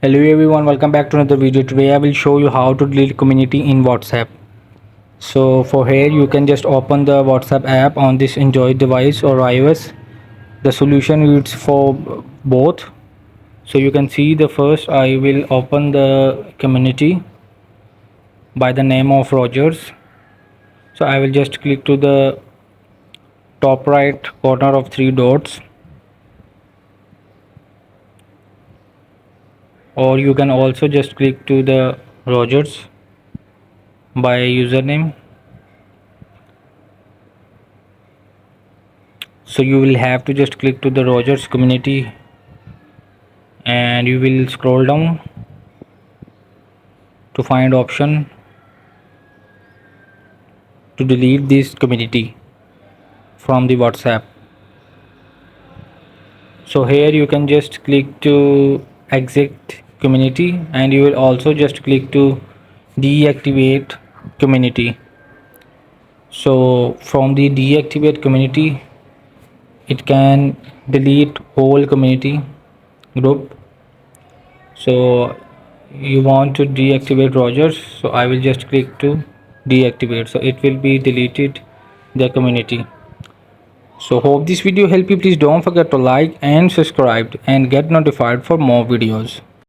Hello everyone, welcome back to another video. Today I will show you how to delete community in WhatsApp. So for here you can just open the WhatsApp app on this Android device or iOS. The solution is for both. So you can see the first I will open the community by the name of Rogers. So I will just click to the top right corner of three dots, or you can also just click to the Rogers by username. So you will have to just click to the Rogers community and you will scroll down to find option to delete this community from the WhatsApp. So here you can just click to exit community and you will also just click to deactivate community. So from the deactivate community it can delete whole community group. So you want to deactivate Rogers, so I will just click to deactivate, so it will be deleted the community. So hope this video help you. Please don't forget to like and subscribe and get notified for more videos.